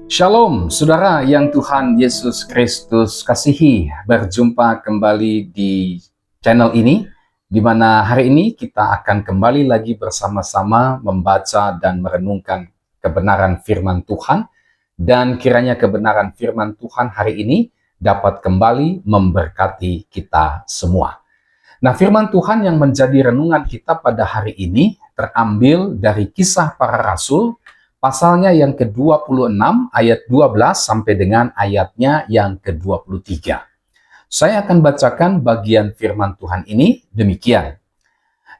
Shalom, saudara yang Tuhan Yesus Kristus kasihi. Berjumpa kembali di channel ini, di mana hari ini kita akan kembali lagi bersama-sama membaca dan merenungkan kebenaran firman Tuhan. Dan kiranya kebenaran firman Tuhan hari ini dapat kembali memberkati kita semua. Nah, firman Tuhan yang menjadi renungan kita pada hari ini terambil dari Kisah Para Rasul, pasalnya yang ke-26 ayat 12 sampai dengan ayatnya yang ke-23. Saya akan bacakan bagian firman Tuhan ini demikian.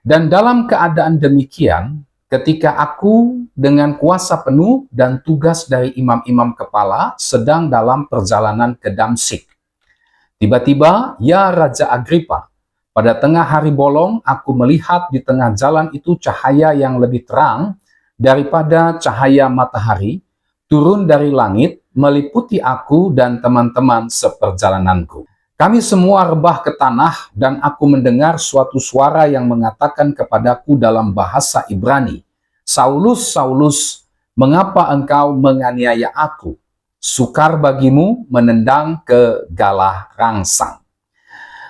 Dan dalam keadaan demikian, ketika aku dengan kuasa penuh dan tugas dari imam-imam kepala sedang dalam perjalanan ke Damsyik, tiba-tiba, ya Raja Agripa, pada tengah hari bolong aku melihat di tengah jalan itu cahaya yang lebih terang daripada cahaya matahari, turun dari langit, meliputi aku dan teman-teman seperjalananku. Kami semua rebah ke tanah, dan aku mendengar suatu suara yang mengatakan kepadaku dalam bahasa Ibrani, "Saulus, Saulus, mengapa engkau menganiaya aku? Sukar bagimu menendang ke galah rangsang."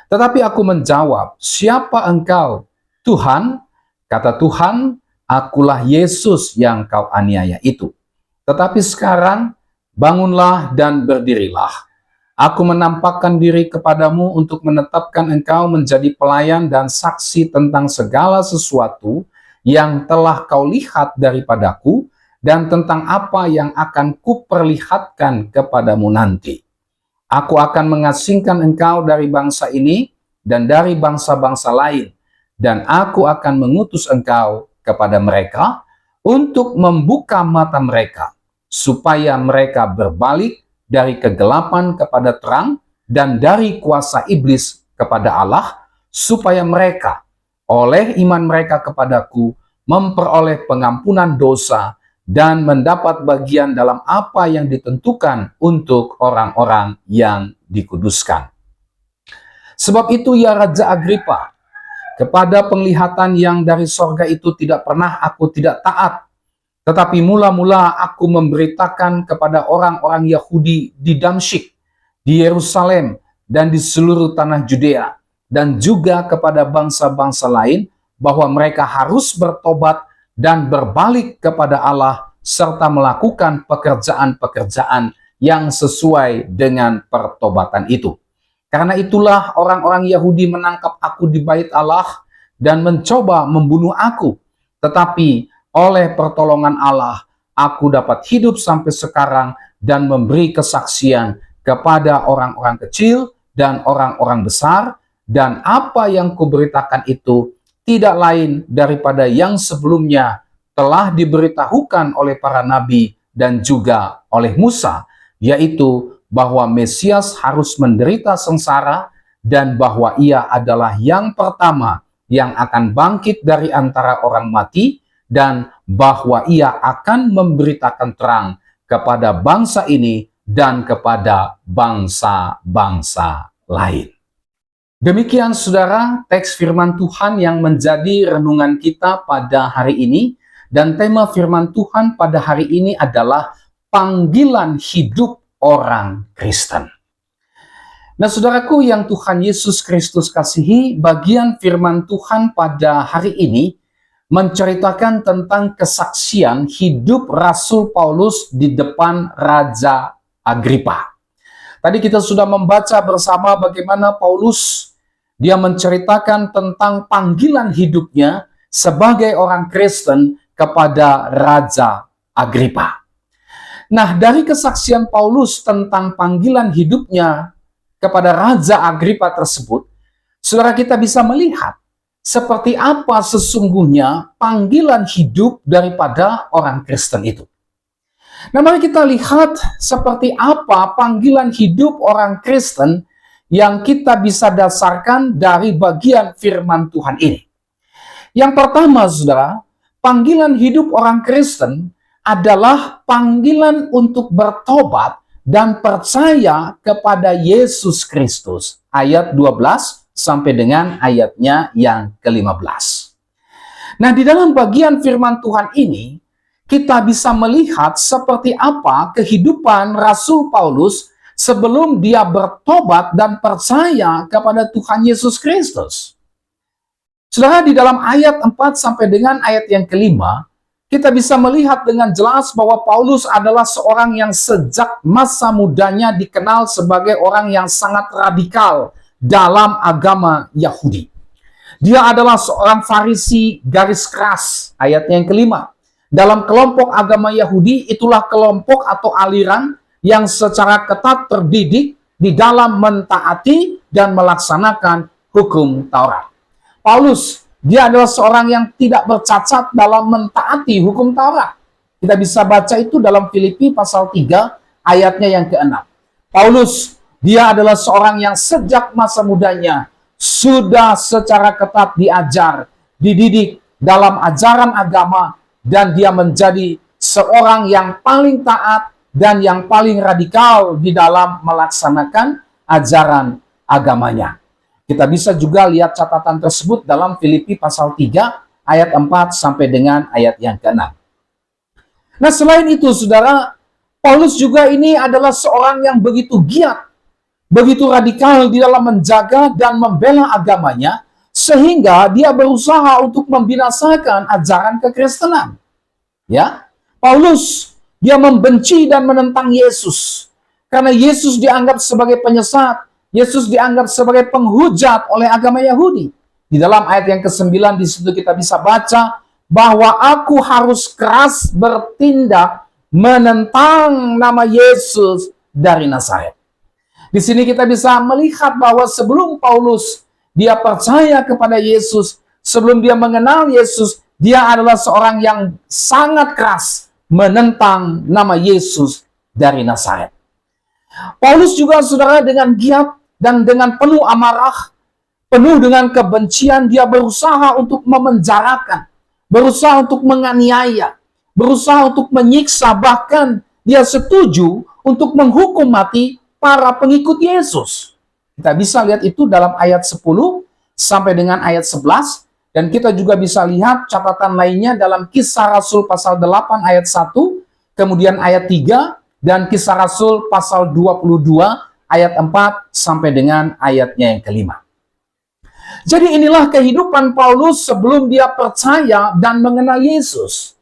Tetapi aku menjawab, "Siapa engkau, Tuhan?" Kata Tuhan, "Akulah Yesus yang kau aniaya itu. Tetapi sekarang bangunlah dan berdirilah. Aku menampakkan diri kepadamu untuk menetapkan engkau menjadi pelayan dan saksi tentang segala sesuatu yang telah kau lihat daripadaku dan tentang apa yang akan kuperlihatkan kepadamu nanti. Aku akan mengasingkan engkau dari bangsa ini dan dari bangsa-bangsa lain, dan aku akan mengutus engkau kepada mereka untuk membuka mata mereka, supaya mereka berbalik dari kegelapan kepada terang dan dari kuasa iblis kepada Allah, supaya mereka oleh iman mereka kepadaku memperoleh pengampunan dosa dan mendapat bagian dalam apa yang ditentukan untuk orang-orang yang dikuduskan. Sebab itu, ya Raja Agripa, kepada penglihatan yang dari sorga itu tidak pernah aku tidak taat, tetapi mula-mula aku memberitakan kepada orang-orang Yahudi di Damsyik, di Yerusalem, dan di seluruh tanah Judea, dan juga kepada bangsa-bangsa lain, bahwa mereka harus bertobat dan berbalik kepada Allah, serta melakukan pekerjaan-pekerjaan yang sesuai dengan pertobatan itu. Karena itulah orang-orang Yahudi menangkap aku di bait Allah dan mencoba membunuh aku. Tetapi oleh pertolongan Allah, aku dapat hidup sampai sekarang dan memberi kesaksian kepada orang-orang kecil dan orang-orang besar, dan apa yang kuberitakan itu tidak lain daripada yang sebelumnya telah diberitahukan oleh para nabi dan juga oleh Musa, yaitu bahwa Mesias harus menderita sengsara dan bahwa ia adalah yang pertama yang akan bangkit dari antara orang mati, dan bahwa ia akan memberitakan terang kepada bangsa ini dan kepada bangsa-bangsa lain. Demikian saudara, teks firman Tuhan yang menjadi renungan kita pada hari ini, dan tema firman Tuhan pada hari ini adalah panggilan hidup orang Kristen. Nah, saudaraku yang Tuhan Yesus Kristus kasihi, bagian firman Tuhan pada hari ini menceritakan tentang kesaksian hidup Rasul Paulus di depan Raja Agripa. Tadi kita sudah membaca bersama bagaimana Paulus, dia menceritakan tentang panggilan hidupnya sebagai orang Kristen kepada Raja Agripa. Nah, dari kesaksian Paulus tentang panggilan hidupnya kepada Raja Agripa tersebut, saudara, kita bisa melihat seperti apa sesungguhnya panggilan hidup daripada orang Kristen itu. Nah, mari kita lihat seperti apa panggilan hidup orang Kristen yang kita bisa dasarkan dari bagian firman Tuhan ini. Yang pertama, saudara, panggilan hidup orang Kristen adalah panggilan untuk bertobat dan percaya kepada Yesus Kristus. Ayat 12 sampai dengan ayatnya yang ke-15. Nah, di dalam bagian firman Tuhan ini, kita bisa melihat seperti apa kehidupan Rasul Paulus sebelum dia bertobat dan percaya kepada Tuhan Yesus Kristus. Saudara, di dalam ayat 4 sampai dengan ayat yang kelima, kita bisa melihat dengan jelas bahwa Paulus adalah seorang yang sejak masa mudanya dikenal sebagai orang yang sangat radikal dalam agama Yahudi. Dia adalah seorang Farisi garis keras, ayat yang kelima. Dalam kelompok agama Yahudi, itulah kelompok atau aliran yang secara ketat terdidik di dalam mentaati dan melaksanakan hukum Taurat. Paulus, dia adalah seorang yang tidak bercacat dalam mentaati hukum Taurat. Kita bisa baca itu dalam Filipi pasal 3 ayatnya yang ke-6. Paulus, dia adalah seorang yang sejak masa mudanya sudah secara ketat diajar, dididik dalam ajaran agama, dan dia menjadi seorang yang paling taat dan yang paling radikal di dalam melaksanakan ajaran agamanya. Kita bisa juga lihat catatan tersebut dalam Filipi pasal 3 ayat 4 sampai dengan ayat yang ke-6. Nah, selain itu saudara, Paulus juga ini adalah seorang yang begitu giat, begitu radikal di dalam menjaga dan membela agamanya, sehingga dia berusaha untuk membinasakan ajaran kekristenan. Ya, Paulus dia membenci dan menentang Yesus karena Yesus dianggap sebagai penyesat. Yesus dianggap sebagai penghujat oleh agama Yahudi. Di dalam ayat yang ke-9 di situ kita bisa baca bahwa aku harus keras bertindak menentang nama Yesus dari Nazaret. Di sini kita bisa melihat bahwa sebelum Paulus dia percaya kepada Yesus, sebelum dia mengenal Yesus, dia adalah seorang yang sangat keras menentang nama Yesus dari Nazaret. Paulus juga saudara dengan giat dan dengan penuh amarah, penuh dengan kebencian, dia berusaha untuk memenjarakan, berusaha untuk menganiaya, berusaha untuk menyiksa, bahkan dia setuju untuk menghukum mati para pengikut Yesus. Kita bisa lihat itu dalam ayat 10 sampai dengan ayat 11, dan kita juga bisa lihat catatan lainnya dalam Kisah Rasul pasal 8 ayat 1, kemudian ayat 3, dan Kisah Rasul pasal 22 ayat 4 sampai dengan ayatnya yang kelima. Jadi inilah kehidupan Paulus sebelum dia percaya dan mengenal Yesus.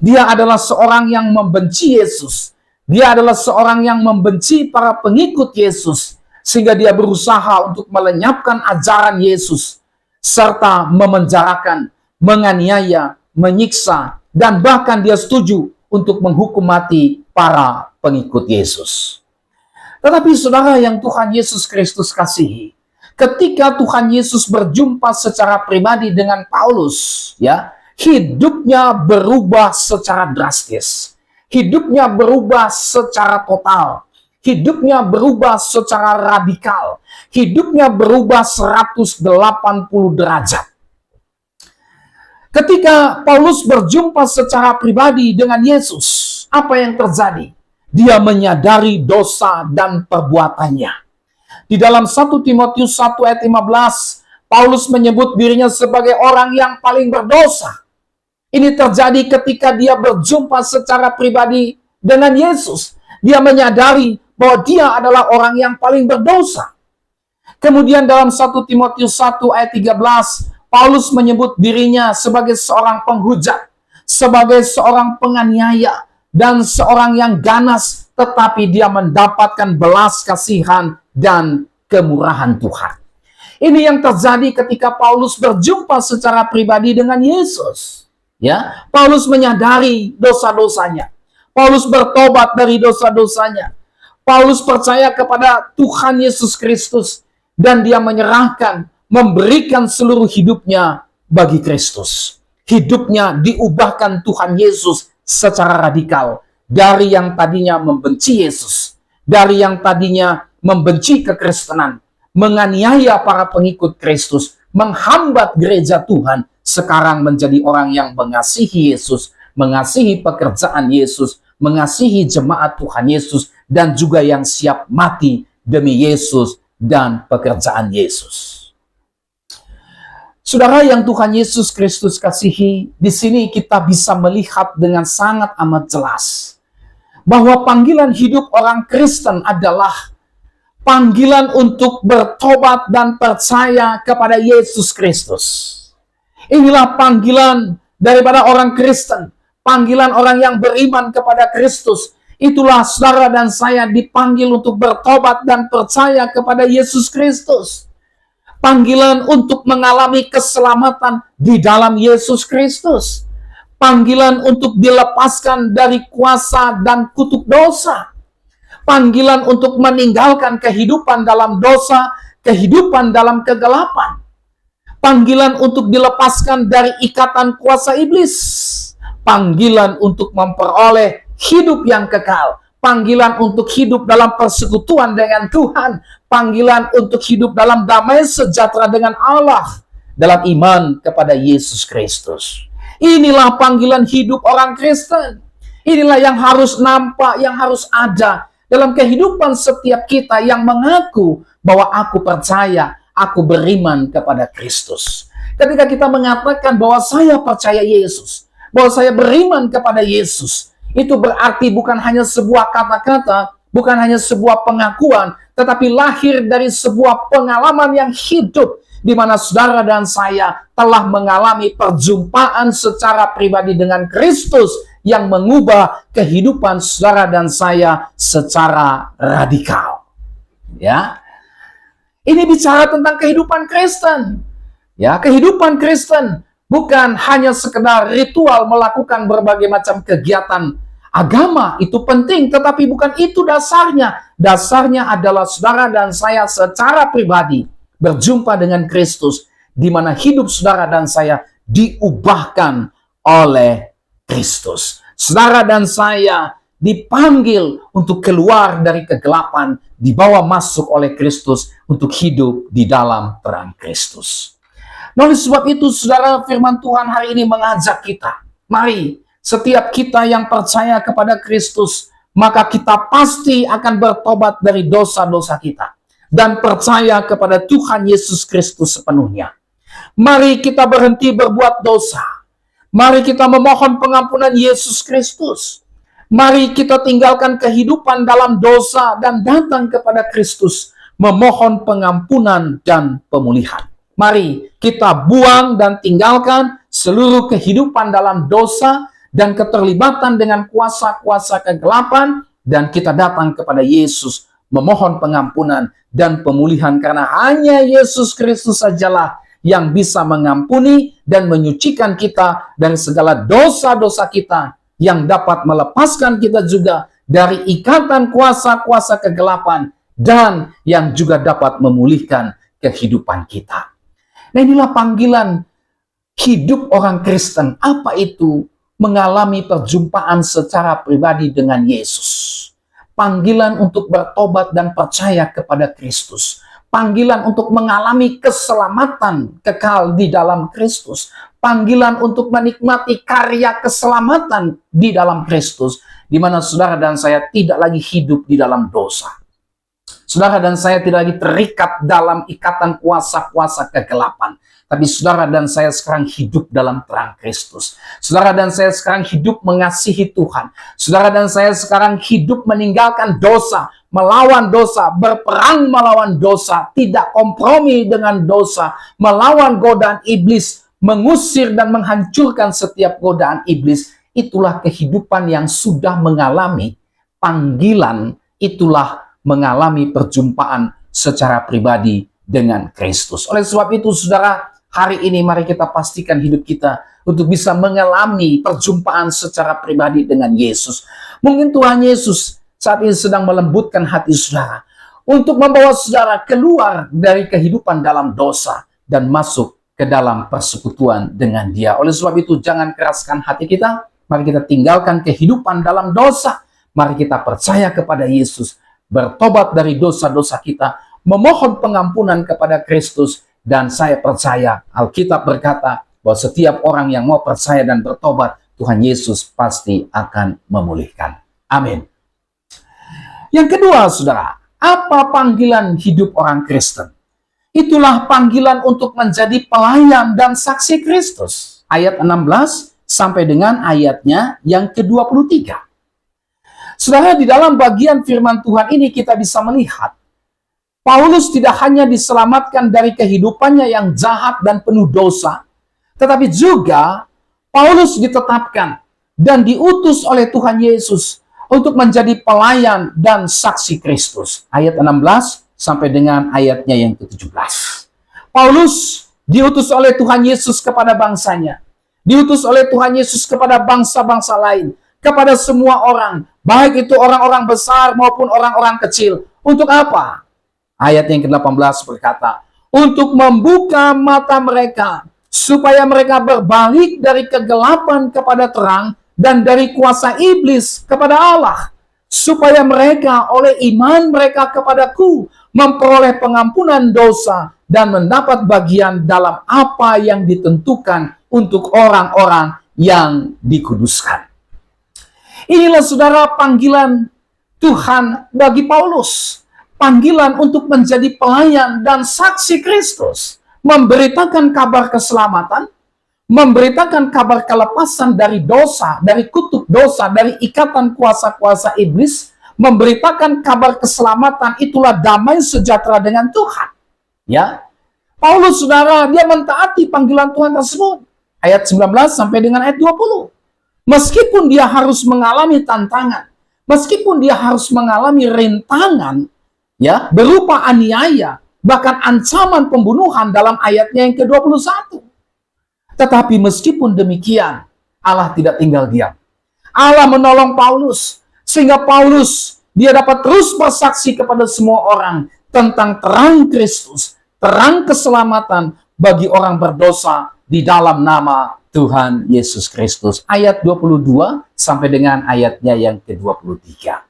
Dia adalah seorang yang membenci Yesus. Dia adalah seorang yang membenci para pengikut Yesus, sehingga dia berusaha untuk melenyapkan ajaran Yesus, serta memenjarakan, menganiaya, menyiksa, dan bahkan dia setuju untuk menghukum mati para pengikut Yesus. Tetapi saudara yang Tuhan Yesus Kristus kasihi, ketika Tuhan Yesus berjumpa secara pribadi dengan Paulus, ya, hidupnya berubah secara drastis. Hidupnya berubah secara total. Hidupnya berubah secara radikal. Hidupnya berubah 180 derajat. Ketika Paulus berjumpa secara pribadi dengan Yesus, apa yang terjadi? Dia menyadari dosa dan perbuatannya. Di dalam 1 Timotius 1 ayat 15, Paulus menyebut dirinya sebagai orang yang paling berdosa. Ini terjadi ketika dia berjumpa secara pribadi dengan Yesus. Dia menyadari bahwa dia adalah orang yang paling berdosa. Kemudian dalam 1 Timotius 1 ayat 13, Paulus menyebut dirinya sebagai seorang penghujat, sebagai seorang penganiaya, dan seorang yang ganas, tetapi dia mendapatkan belas kasihan dan kemurahan Tuhan. Ini yang terjadi ketika Paulus berjumpa secara pribadi dengan Yesus. Ya, Paulus menyadari dosa-dosanya. Paulus bertobat dari dosa-dosanya. Paulus percaya kepada Tuhan Yesus Kristus dan dia menyerahkan, memberikan seluruh hidupnya bagi Kristus. Hidupnya diubahkan Tuhan Yesus secara radikal dari yang tadinya membenci Yesus, dari yang tadinya membenci kekristenan, menganiaya para pengikut Kristus, menghambat gereja Tuhan, sekarang menjadi orang yang mengasihi Yesus, mengasihi pekerjaan Yesus, mengasihi jemaat Tuhan Yesus, dan juga yang siap mati demi Yesus dan pekerjaan Yesus. Saudara yang Tuhan Yesus Kristus kasihi, di sini kita bisa melihat dengan sangat amat jelas bahwa panggilan hidup orang Kristen adalah panggilan untuk bertobat dan percaya kepada Yesus Kristus. Inilah panggilan daripada orang Kristen, panggilan orang yang beriman kepada Kristus. Itulah saudara dan saya dipanggil untuk bertobat dan percaya kepada Yesus Kristus. Panggilan untuk mengalami keselamatan di dalam Yesus Kristus. Panggilan untuk dilepaskan dari kuasa dan kutuk dosa. Panggilan untuk meninggalkan kehidupan dalam dosa, kehidupan dalam kegelapan. Panggilan untuk dilepaskan dari ikatan kuasa iblis. Panggilan untuk memperoleh hidup yang kekal. Panggilan untuk hidup dalam persekutuan dengan Tuhan. Panggilan untuk hidup dalam damai sejahtera dengan Allah. Dalam iman kepada Yesus Kristus. Inilah panggilan hidup orang Kristen. Inilah yang harus nampak, yang harus ada dalam kehidupan setiap kita yang mengaku bahwa aku percaya, aku beriman kepada Kristus. Ketika kita mengatakan bahwa saya percaya Yesus, bahwa saya beriman kepada Yesus, itu berarti bukan hanya sebuah kata-kata, bukan hanya sebuah pengakuan, tetapi lahir dari sebuah pengalaman yang hidup, di mana saudara dan saya telah mengalami perjumpaan secara pribadi dengan Kristus yang mengubah kehidupan saudara dan saya secara radikal. Ya, ini bicara tentang kehidupan Kristen. Ya, kehidupan Kristen bukan hanya sekedar ritual melakukan berbagai macam kegiatan agama, itu penting, tetapi bukan itu dasarnya. Dasarnya adalah saudara dan saya secara pribadi berjumpa dengan Kristus, di mana hidup saudara dan saya diubahkan oleh Kristus. Saudara dan saya dipanggil untuk keluar dari kegelapan, dibawa masuk oleh Kristus untuk hidup di dalam terang Kristus. Nah, oleh sebab itu, saudara, firman Tuhan hari ini mengajak kita, mari setiap kita yang percaya kepada Kristus, maka kita pasti akan bertobat dari dosa-dosa kita dan percaya kepada Tuhan Yesus Kristus sepenuhnya. Mari kita berhenti berbuat dosa. Mari kita memohon pengampunan Yesus Kristus. Mari kita tinggalkan kehidupan dalam dosa dan datang kepada Kristus, memohon pengampunan dan pemulihan. Mari kita buang dan tinggalkan seluruh kehidupan dalam dosa dan keterlibatan dengan kuasa-kuasa kegelapan, dan kita datang kepada Yesus memohon pengampunan dan pemulihan, karena hanya Yesus Kristus sajalah yang bisa mengampuni dan menyucikan kita dari segala dosa-dosa kita, yang dapat melepaskan kita juga dari ikatan kuasa-kuasa kegelapan, dan yang juga dapat memulihkan kehidupan kita. Nah, inilah panggilan hidup orang Kristen. Apa itu? Mengalami perjumpaan secara pribadi dengan Yesus. Panggilan untuk bertobat dan percaya kepada Kristus. Panggilan untuk mengalami keselamatan kekal di dalam Kristus. Panggilan untuk menikmati karya keselamatan di dalam Kristus, di mana saudara dan saya tidak lagi hidup di dalam dosa. Saudara dan saya tidak lagi terikat dalam ikatan kuasa-kuasa kegelapan. Tapi saudara dan saya sekarang hidup dalam terang Kristus. Saudara dan saya sekarang hidup mengasihi Tuhan. Saudara dan saya sekarang hidup meninggalkan dosa, melawan dosa, berperang melawan dosa, tidak kompromi dengan dosa, melawan godaan iblis, mengusir dan menghancurkan setiap godaan iblis. Itulah kehidupan yang sudah mengalami panggilan, itulah mengalami perjumpaan secara pribadi dengan Kristus. Oleh sebab itu, saudara, hari ini mari kita pastikan hidup kita untuk bisa mengalami perjumpaan secara pribadi dengan Yesus. Mungkin Tuhan Yesus saat ini sedang melembutkan hati saudara untuk membawa saudara keluar dari kehidupan dalam dosa dan masuk ke dalam persekutuan dengan Dia. Oleh sebab itu, jangan keraskan hati kita. Mari kita tinggalkan kehidupan dalam dosa. Mari kita percaya kepada Yesus, bertobat dari dosa-dosa kita, memohon pengampunan kepada Kristus, dan saya percaya Alkitab berkata bahwa setiap orang yang mau percaya dan bertobat, Tuhan Yesus pasti akan memulihkan. Amin. Yang kedua, saudara, apa panggilan hidup orang Kristen? Itulah panggilan untuk menjadi pelayan dan saksi Kristus. Ayat 16 sampai dengan ayatnya yang ke-23. Saudara, di dalam bagian firman Tuhan ini kita bisa melihat Paulus tidak hanya diselamatkan dari kehidupannya yang jahat dan penuh dosa, tetapi juga Paulus ditetapkan dan diutus oleh Tuhan Yesus untuk menjadi pelayan dan saksi Kristus. Ayat 16 sampai dengan ayatnya yang ke-17. Paulus diutus oleh Tuhan Yesus kepada bangsanya. Diutus oleh Tuhan Yesus kepada bangsa-bangsa lain. Kepada semua orang. Baik itu orang-orang besar maupun orang-orang kecil. Untuk apa? Ayat yang ke-18 berkata, untuk membuka mata mereka, supaya mereka berbalik dari kegelapan kepada terang, dan dari kuasa iblis kepada Allah, supaya mereka oleh iman mereka kepadaku memperoleh pengampunan dosa dan mendapat bagian dalam apa yang ditentukan untuk orang-orang yang dikuduskan. Inilah saudara panggilan Tuhan bagi Paulus. Panggilan untuk menjadi pelayan dan saksi Kristus. Memberitakan kabar keselamatan, memberitakan kabar kelepasan dari dosa, dari kutuk dosa, dari ikatan kuasa-kuasa iblis, memberitakan kabar keselamatan, itulah damai sejahtera dengan Tuhan. Ya, Paulus saudara, dia mentaati panggilan Tuhan tersebut. Ayat 19 sampai dengan ayat 20. Meskipun dia harus mengalami tantangan, meskipun dia harus mengalami rintangan, ya, berupa aniaya, bahkan ancaman pembunuhan dalam ayatnya yang ke-21. Tetapi meskipun demikian, Allah tidak tinggal diam. Allah menolong Paulus, sehingga Paulus dia dapat terus bersaksi kepada semua orang tentang terang Kristus, terang keselamatan bagi orang berdosa di dalam nama Tuhan Yesus Kristus. Ayat 22 sampai dengan ayatnya yang ke-23.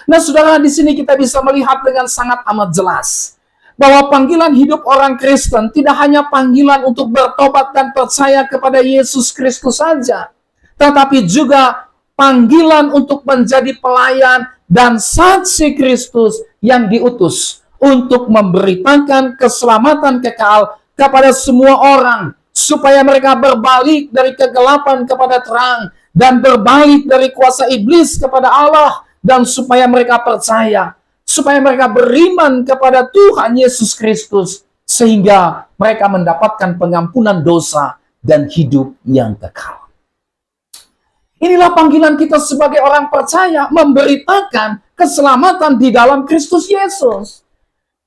Nah, saudara, di sini kita bisa melihat dengan sangat amat jelas bahwa panggilan hidup orang Kristen tidak hanya panggilan untuk bertobat dan percaya kepada Yesus Kristus saja, tetapi juga panggilan untuk menjadi pelayan dan saksi Kristus yang diutus untuk memberitakan keselamatan kekal kepada semua orang, supaya mereka berbalik dari kegelapan kepada terang dan berbalik dari kuasa iblis kepada Allah, dan supaya mereka percaya, supaya mereka beriman kepada Tuhan Yesus Kristus, sehingga mereka mendapatkan pengampunan dosa dan hidup yang kekal. Inilah panggilan kita sebagai orang percaya, memberitakan keselamatan di dalam Kristus Yesus.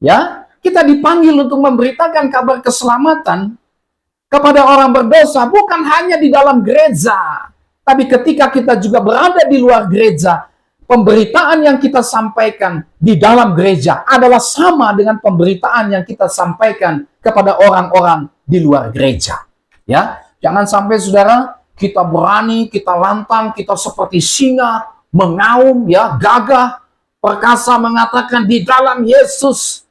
Ya, kita dipanggil untuk memberitakan kabar keselamatan kepada orang berdosa, bukan hanya di dalam gereja, tapi ketika kita juga berada di luar gereja. Pemberitaan yang kita sampaikan di dalam gereja adalah sama dengan pemberitaan yang kita sampaikan kepada orang-orang di luar gereja. Ya, jangan sampai saudara kita berani, kita lantang, kita seperti singa, mengaum, ya, gagah, perkasa mengatakan di dalam Yesus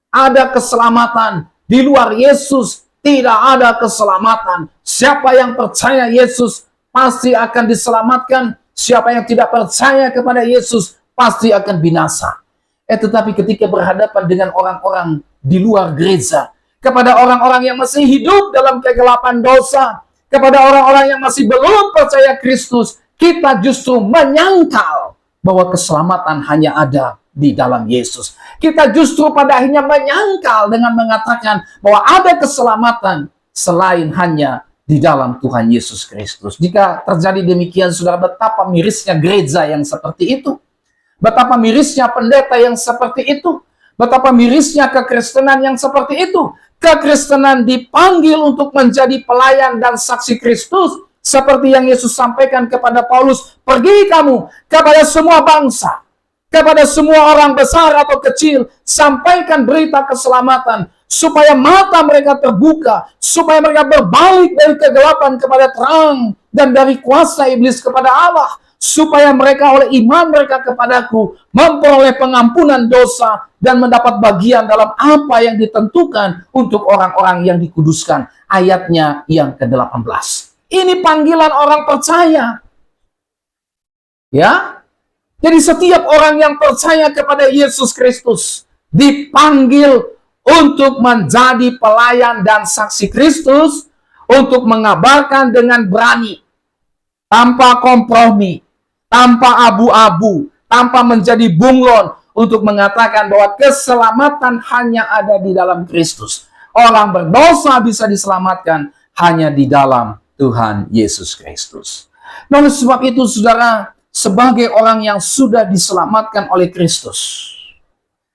ada keselamatan, di luar Yesus tidak ada keselamatan. Siapa yang percaya Yesus pasti akan diselamatkan. Siapa yang tidak percaya kepada Yesus pasti akan binasa. Tetapi ketika berhadapan dengan orang-orang di luar gereja, kepada orang-orang yang masih hidup dalam kegelapan dosa, kepada orang-orang yang masih belum percaya Kristus, kita justru menyangkal bahwa keselamatan hanya ada di dalam Yesus. Kita justru pada akhirnya menyangkal dengan mengatakan bahwa ada keselamatan selain hanya di dalam Tuhan Yesus Kristus. Jika terjadi demikian, saudara, betapa mirisnya gereja yang seperti itu. Betapa mirisnya pendeta yang seperti itu. Betapa mirisnya kekristenan yang seperti itu. Kekristenan dipanggil untuk menjadi pelayan dan saksi Kristus. Seperti yang Yesus sampaikan kepada Paulus, pergi kamu kepada semua bangsa, kepada semua orang besar atau kecil, sampaikan berita keselamatan, supaya mata mereka terbuka, supaya mereka berbalik dari kegelapan kepada terang, dan dari kuasa iblis kepada Allah, supaya mereka oleh iman mereka kepadaku memperoleh pengampunan dosa dan mendapat bagian dalam apa yang ditentukan untuk orang-orang yang dikuduskan. Ayatnya yang ke-18. Ini panggilan orang percaya. Ya, jadi setiap orang yang percaya kepada Yesus Kristus dipanggil untuk menjadi pelayan dan saksi Kristus, untuk mengabarkan dengan berani, tanpa kompromi, tanpa abu-abu, tanpa menjadi bunglon, untuk mengatakan bahwa keselamatan hanya ada di dalam Kristus. Orang berdosa bisa diselamatkan hanya di dalam Tuhan Yesus Kristus. Oleh sebab itu, saudara, sebagai orang yang sudah diselamatkan oleh Kristus,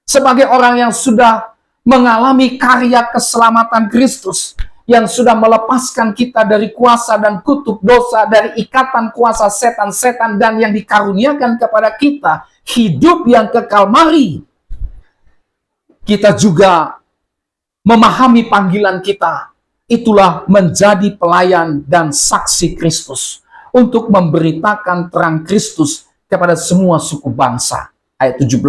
sebagai orang yang sudah mengalami karya keselamatan Kristus, yang sudah melepaskan kita dari kuasa dan kutuk dosa, dari ikatan kuasa setan-setan, dan yang dikaruniakan kepada kita hidup yang kekal, mari kita juga memahami panggilan kita. Itulah menjadi pelayan dan saksi Kristus, untuk memberitakan terang Kristus kepada semua suku bangsa. Ayat 17.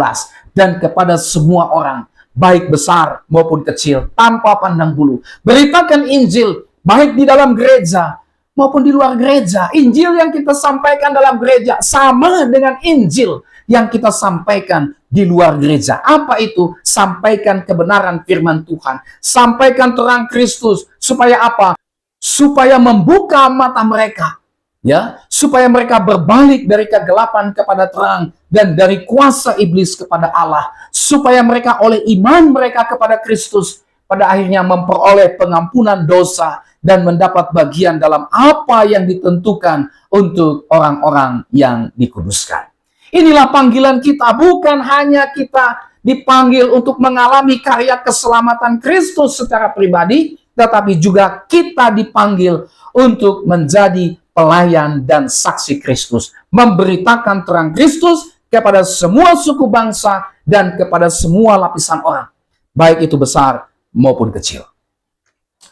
Dan kepada semua orang, baik besar maupun kecil, tanpa pandang bulu. Beritakan Injil, baik di dalam gereja maupun di luar gereja. Injil yang kita sampaikan dalam gereja sama dengan Injil yang kita sampaikan di luar gereja. Apa itu? Sampaikan kebenaran firman Tuhan. Sampaikan terang Kristus. Supaya apa? Supaya membuka mata mereka. Ya, supaya mereka berbalik dari kegelapan kepada terang, dan dari kuasa iblis kepada Allah, supaya mereka oleh iman mereka kepada Kristus pada akhirnya memperoleh pengampunan dosa dan mendapat bagian dalam apa yang ditentukan untuk orang-orang yang dikuduskan. Inilah panggilan kita, bukan hanya kita dipanggil untuk mengalami karya keselamatan Kristus secara pribadi, tetapi juga kita dipanggil untuk menjadi pelayan dan saksi Kristus, memberitakan terang Kristus kepada semua suku bangsa dan kepada semua lapisan orang, baik itu besar maupun kecil.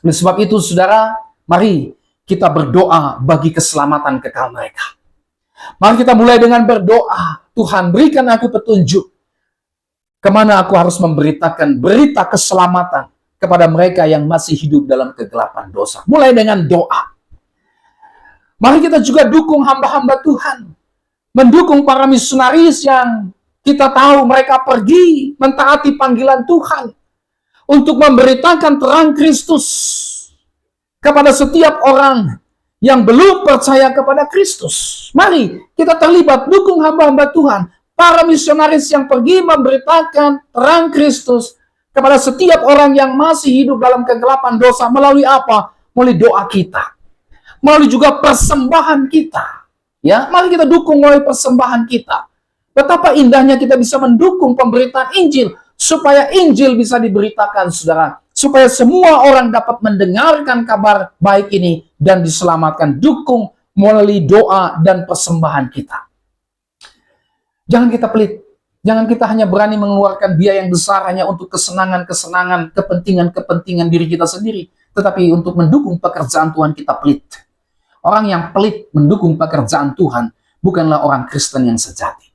Oleh sebab itu, saudara, mari kita berdoa bagi keselamatan kekal mereka. Mari kita mulai dengan berdoa, Tuhan berikan aku petunjuk kemana aku harus memberitakan berita keselamatan kepada mereka yang masih hidup dalam kegelapan dosa. Mulai dengan doa. Mari kita juga dukung hamba-hamba Tuhan. Mendukung para misionaris yang kita tahu mereka pergi mentaati panggilan Tuhan untuk memberitakan terang Kristus kepada setiap orang yang belum percaya kepada Kristus. Mari kita terlibat, dukung hamba-hamba Tuhan, para misionaris yang pergi memberitakan terang Kristus kepada setiap orang yang masih hidup dalam kegelapan dosa. Melalui apa? Melalui doa kita. Melalui juga persembahan kita. Ya, mari kita dukung melalui persembahan kita. Betapa indahnya kita bisa mendukung pemberitaan Injil, supaya Injil bisa diberitakan, saudara. Supaya semua orang dapat mendengarkan kabar baik ini dan diselamatkan. Dukung melalui doa dan persembahan kita. Jangan kita pelit. Jangan kita hanya berani mengeluarkan biaya yang besar hanya untuk kesenangan-kesenangan, kepentingan-kepentingan diri kita sendiri. Tetapi untuk mendukung pekerjaan Tuhan kita pelit. Orang yang pelit mendukung pekerjaan Tuhan bukanlah orang Kristen yang sejati.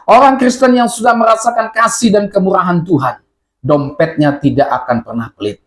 Orang Kristen yang sudah merasakan kasih dan kemurahan Tuhan, dompetnya tidak akan pernah pelit.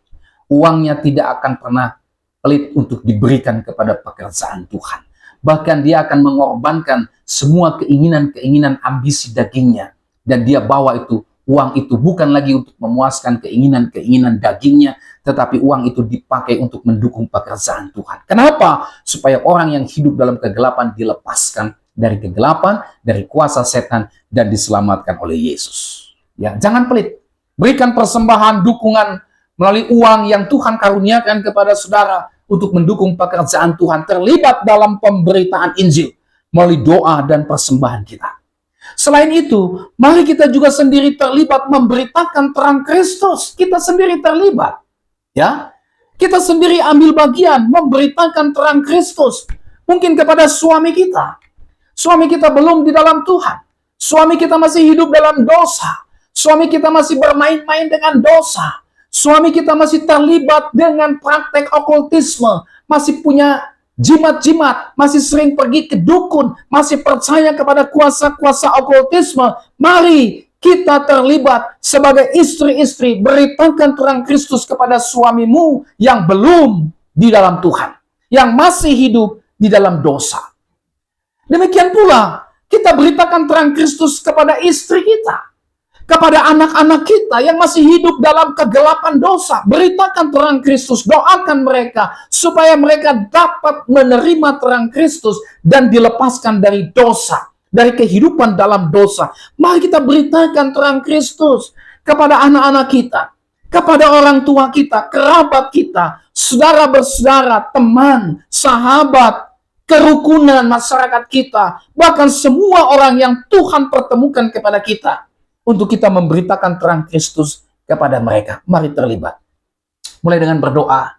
Uangnya tidak akan pernah pelit untuk diberikan kepada pekerjaan Tuhan. Bahkan dia akan mengorbankan semua keinginan-keinginan ambisi dagingnya. Dan dia bawa itu, uang itu bukan lagi untuk memuaskan keinginan-keinginan dagingnya, tetapi uang itu dipakai untuk mendukung pekerjaan Tuhan. Kenapa? Supaya orang yang hidup dalam kegelapan dilepaskan dari kegelapan, dari kuasa setan, dan diselamatkan oleh Yesus. Ya, jangan pelit. Berikan persembahan, dukungan melalui uang yang Tuhan karuniakan kepada saudara untuk mendukung pekerjaan Tuhan. Terlibat dalam pemberitaan Injil melalui doa dan persembahan kita. Selain itu, mari kita juga sendiri terlibat memberitakan terang Kristus. Kita sendiri terlibat. Ya, kita sendiri ambil bagian memberitakan terang Kristus. Mungkin kepada suami kita. Suami kita belum di dalam Tuhan. Suami kita masih hidup dalam dosa. Suami kita masih bermain-main dengan dosa. Suami kita masih terlibat dengan praktek okultisme. Masih punya jimat-jimat. Masih sering pergi ke dukun. Masih percaya kepada kuasa-kuasa okultisme. Mari kita terlibat sebagai istri-istri, beritakan terang Kristus kepada suamimu yang belum di dalam Tuhan, yang masih hidup di dalam dosa. Demikian pula, kita beritakan terang Kristus kepada istri kita. Kepada anak-anak kita yang masih hidup dalam kegelapan dosa, beritakan terang Kristus, doakan mereka supaya mereka dapat menerima terang Kristus dan dilepaskan dari dosa, dari kehidupan dalam dosa. Mari kita beritakan terang Kristus kepada anak-anak kita, kepada orang tua kita, kerabat kita, saudara bersaudara, teman, sahabat, kerukunan masyarakat kita, bahkan semua orang yang Tuhan pertemukan kepada kita, untuk kita memberitakan terang Kristus kepada mereka. Mari terlibat. Mulai dengan berdoa,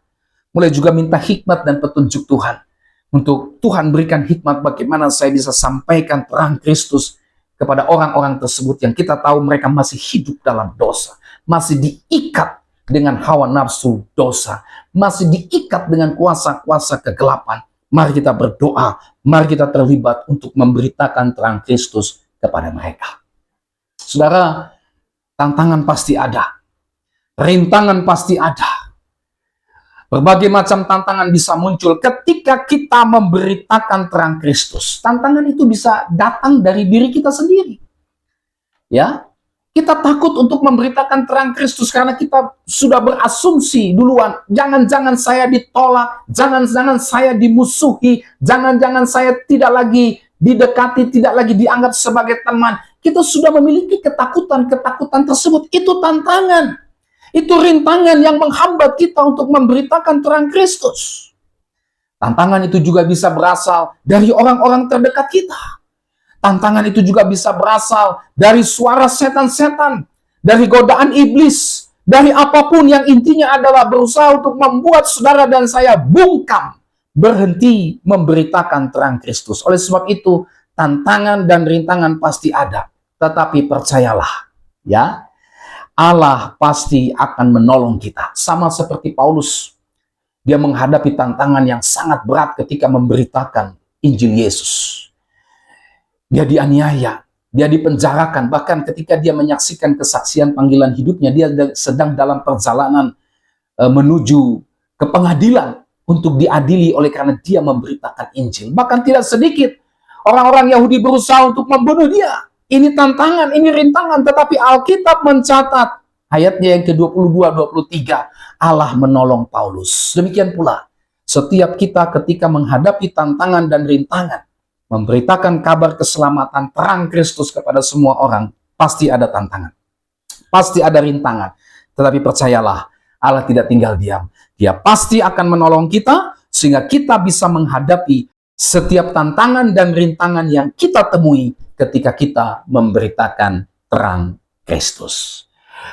mulai juga minta hikmat dan petunjuk Tuhan. Untuk Tuhan berikan hikmat bagaimana saya bisa sampaikan terang Kristus kepada orang-orang tersebut yang kita tahu mereka masih hidup dalam dosa, masih diikat dengan hawa nafsu dosa, masih diikat dengan kuasa-kuasa kegelapan. Mari kita berdoa, mari kita terlibat untuk memberitakan terang Kristus kepada mereka. Saudara, tantangan pasti ada, rintangan pasti ada. Berbagai macam tantangan bisa muncul ketika kita memberitakan terang Kristus. Tantangan itu bisa datang dari diri kita sendiri. Ya, kita takut untuk memberitakan terang Kristus karena kita sudah berasumsi duluan, jangan-jangan saya ditolak, jangan-jangan saya dimusuhi, jangan-jangan saya tidak lagi didekati, tidak lagi dianggap sebagai teman. Kita sudah memiliki ketakutan-ketakutan tersebut. Itu tantangan. Itu rintangan yang menghambat kita untuk memberitakan terang Kristus. Tantangan itu juga bisa berasal dari orang-orang terdekat kita. Tantangan itu juga bisa berasal dari suara setan-setan, dari godaan iblis, dari apapun yang intinya adalah berusaha untuk membuat saudara dan saya bungkam, berhenti memberitakan terang Kristus. Oleh sebab itu, tantangan dan rintangan pasti ada. Tetapi percayalah, ya, Allah pasti akan menolong kita. Sama seperti Paulus, dia menghadapi tantangan yang sangat berat ketika memberitakan Injil Yesus. Dia dianiaya, dia dipenjarakan, bahkan ketika dia menyaksikan kesaksian panggilan hidupnya, dia sedang dalam perjalanan menuju ke pengadilan untuk diadili oleh karena dia memberitakan Injil. Bahkan tidak sedikit orang-orang Yahudi berusaha untuk membunuh dia. Ini tantangan, ini rintangan, tetapi Alkitab mencatat ayatnya yang ke-22-23, Allah menolong Paulus. Demikian pula, setiap kita ketika menghadapi tantangan dan rintangan, memberitakan kabar keselamatan terang Kristus kepada semua orang, pasti ada tantangan, pasti ada rintangan. Tetapi percayalah, Allah tidak tinggal diam. Dia pasti akan menolong kita, sehingga kita bisa menghadapi setiap tantangan dan rintangan yang kita temui ketika kita memberitakan terang Kristus.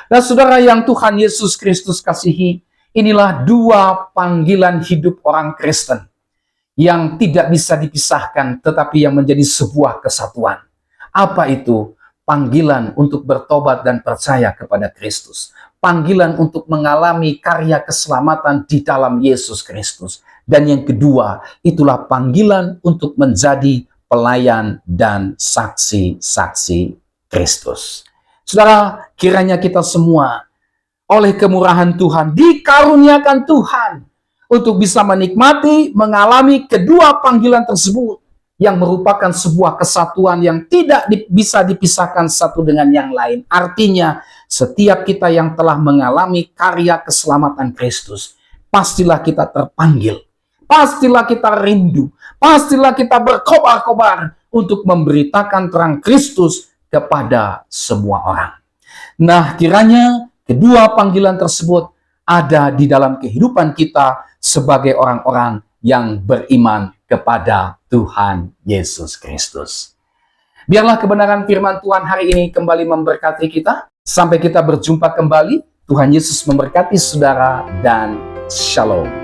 Nah, saudara yang Tuhan Yesus Kristus kasihi, inilah dua panggilan hidup orang Kristen yang tidak bisa dipisahkan, tetapi yang menjadi sebuah kesatuan. Apa itu? Panggilan untuk bertobat dan percaya kepada Kristus. Panggilan untuk mengalami karya keselamatan di dalam Yesus Kristus. Dan yang kedua, itulah panggilan untuk menjadi pelayan dan saksi-saksi Kristus. Saudara, kiranya kita semua oleh kemurahan Tuhan dikaruniakan Tuhan untuk bisa menikmati, mengalami kedua panggilan tersebut yang merupakan sebuah kesatuan yang tidak bisa dipisahkan satu dengan yang lain. Artinya, setiap kita yang telah mengalami karya keselamatan Kristus, pastilah kita terpanggil, pastilah kita rindu, pastilah kita berkobar-kobar untuk memberitakan terang Kristus kepada semua orang. Nah, kiranya kedua panggilan tersebut ada di dalam kehidupan kita sebagai orang-orang yang beriman kepada Tuhan Yesus Kristus. Biarlah kebenaran firman Tuhan hari ini kembali memberkati kita. Sampai kita berjumpa kembali. Tuhan Yesus memberkati saudara dan shalom.